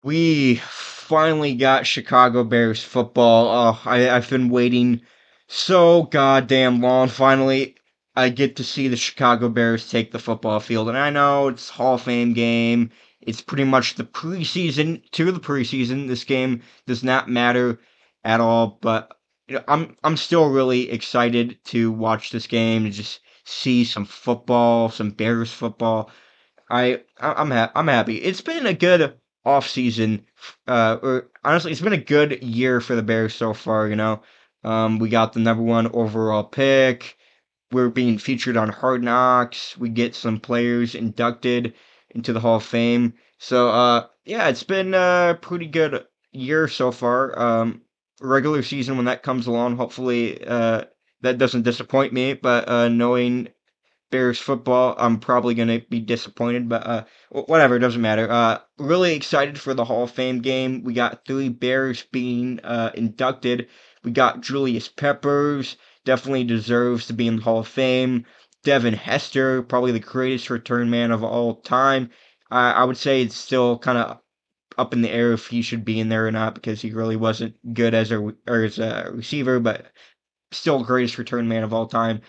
We finally got Chicago Bears football. Oh, I've been waiting so goddamn long. Finally, I get to see the Chicago Bears take the football field. And I know it's Hall of Fame game. It's pretty much the preseason to the preseason. This game does not matter at all. But I'm still really excited to watch this game and just see some football, some Bears football. I'm happy. It's been a good off season. Or honestly, it's been a good year for the Bears so far. We got the number one overall pick. We're being featured on Hard Knocks. We get some players inducted into the Hall of Fame. So yeah, it's been a pretty good year so far. Regular season when that comes along, hopefully that doesn't disappoint me. But knowing Bears football, I'm probably going to be disappointed, but whatever, it doesn't matter. Really excited for the Hall of Fame game. We got three Bears being inducted. We got Julius Peppers, definitely deserves to be in the Hall of Fame. Devin Hester, probably the greatest return man of all time. I would say it's still kind of up in the air if he should be in there or not because he really wasn't good as a receiver, but still greatest return man of all time.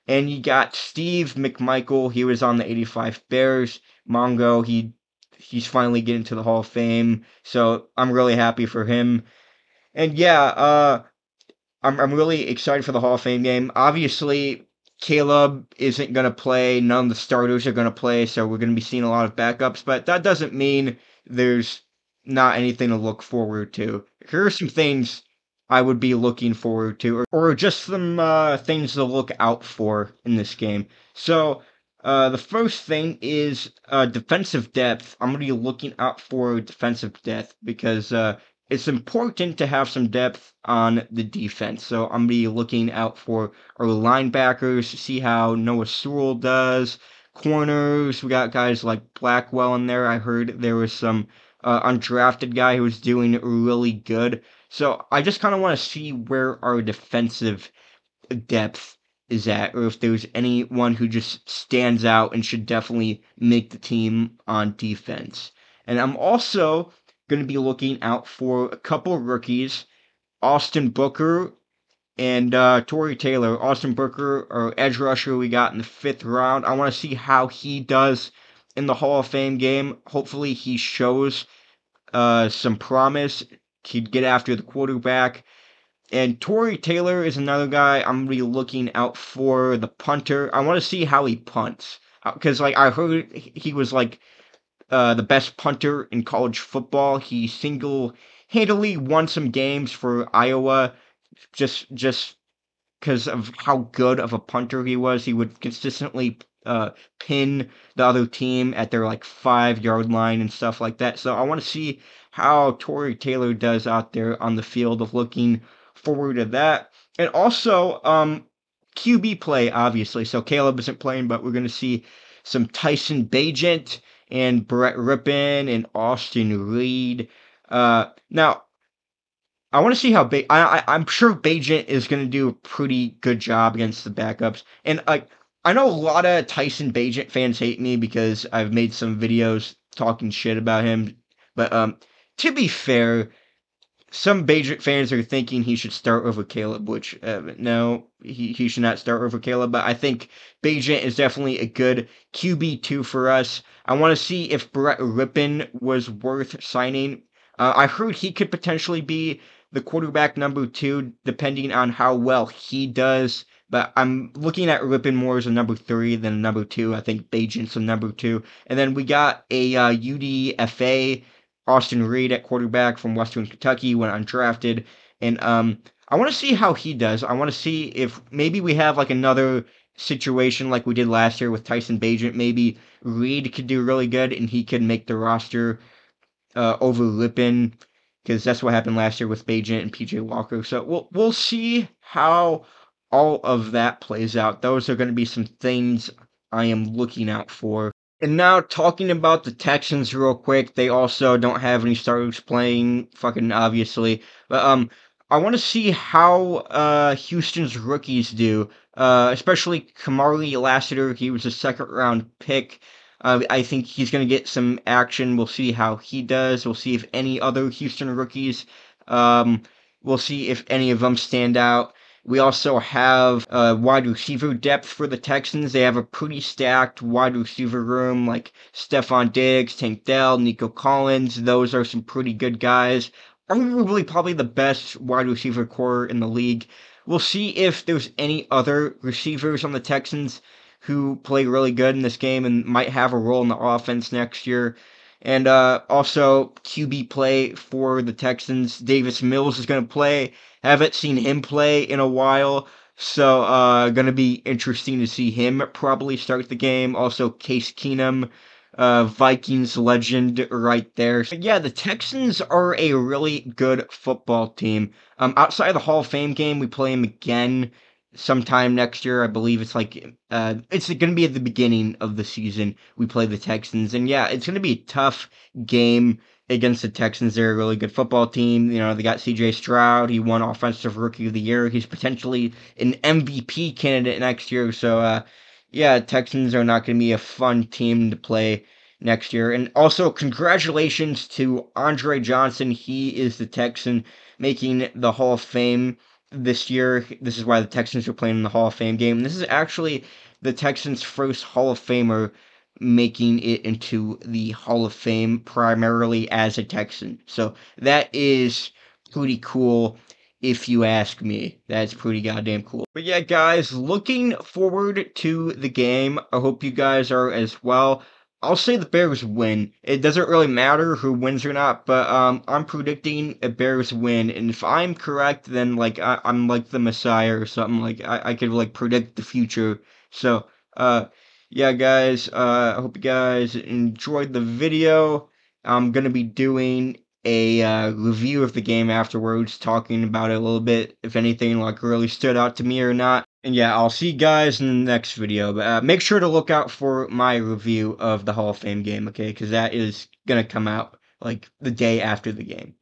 And you got Steve McMichael. He was on the '85 Bears. Mongo. He's finally getting to the Hall of Fame. So I'm really happy for him. And yeah, I'm really excited for the Hall of Fame game. Obviously, Caleb isn't going to play. None of the starters are going to play. So we're going to be seeing a lot of backups. But that doesn't mean there's not anything to look forward to. Here are some things I would be looking forward to, or just some things to look out for in this game. So, the first thing is defensive depth. I'm going to be looking out for defensive depth because it's important to have some depth on the defense. So, I'm going to be looking out for our linebackers to see how Noah Sewell does. Corners, we got guys like Blackwell in there. I heard there was some undrafted guy who was doing really good. So I just kind of want to see where our defensive depth is at, or if there's anyone who just stands out and should definitely make the team on defense. And I'm also going to be looking out for a couple of rookies, Austin Booker and Torrey Taylor. Austin Booker, our edge rusher we got in the 5th round. I want to see how he does in the Hall of Fame game. Hopefully he shows some promise. He'd get after the quarterback. And Torrey Taylor is another guy I'm going to be looking out for, the punter. I want to see how he punts. Because, I heard he was, the best punter in college football. He single-handedly won some games for Iowa just because of how good of a punter he was. He would consistently pin the other team at their 5-yard line and stuff like that. So I want to see how Torrey Taylor does out there on the field. Of looking forward to that. And also QB play, obviously. So Caleb isn't playing, but we're going to see some Tyson Bagent and Brett Rippon and Austin Reed. Now, I want to see how I'm sure Bagent is going to do a pretty good job against the backups. And I know a lot of Tyson Bagent fans hate me because I've made some videos talking shit about him. But to be fair, some Bagent fans are thinking he should start over Caleb, which no, he should not start over Caleb. But I think Bagent is definitely a good QB2 for us. I want to see if Brett Rippon was worth signing. I heard he could potentially be the quarterback number 2, depending on how well he does. But I'm looking at Rippon more as a number 3 than a number 2. I think Bagent's a number 2. And then we got a UDFA, Austin Reed at quarterback from Western Kentucky, went undrafted. And I want to see how he does. I want to see if maybe we have another situation like we did last year with Tyson Bagent. Maybe Reed could do really good and he could make the roster over Rippon, because that's what happened last year with Bagent and PJ Walker. So we'll see how all of that plays out. Those are going to be some things I am looking out for. And now talking about the Texans real quick, they also don't have any starters playing, fucking obviously. But I want to see how Houston's rookies do, especially Kamari Lassiter. He was a 2nd round pick. I think he's going to get some action. We'll see how he does. We'll see if any other Houston rookies, um, we'll see if any of them stand out. We also have wide receiver depth for the Texans. They have a pretty stacked wide receiver room, like Stephon Diggs, Tank Dell, Nico Collins. Those are some pretty good guys. Arguably, probably the best wide receiver core in the league. We'll see if there's any other receivers on the Texans who play really good in this game and might have a role in the offense next year. And also, QB play for the Texans. Davis Mills is going to play. Haven't seen him play in a while. So, going to be interesting to see him probably start the game. Also, Case Keenum, Vikings legend right there. So, yeah, the Texans are a really good football team. Outside of the Hall of Fame game, we play them again sometime next year. I believe it's going to be at the beginning of the season. We play the Texans, and yeah, it's going to be a tough game against the Texans. They're a really good football team. You know, they got C.J. Stroud. He won Offensive Rookie of the Year. He's potentially an MVP candidate next year. So, yeah, Texans are not going to be a fun team to play next year. And also, congratulations to Andre Johnson. He is the Texan making the Hall of Fame this year. This is why the Texans are playing in the Hall of Fame game. This is actually the Texans' first Hall of Famer making it into the Hall of Fame primarily as a Texan. So that is pretty cool if you ask me. That's pretty goddamn cool. But yeah, guys, looking forward to the game. I hope you guys are as well. I'll say the Bears win. It doesn't really matter who wins or not, but I'm predicting a Bears win, and if I'm correct, then like I'm like the Messiah or something. Like I could like predict the future. So yeah, guys, I hope you guys enjoyed the video. I'm gonna be doing a review of the game afterwards, talking about it a little bit, if anything like really stood out to me or not. And yeah, I'll see you guys in the next video. But make sure to look out for my review of the Hall of Fame game, okay? Because that is gonna come out like the day after the game.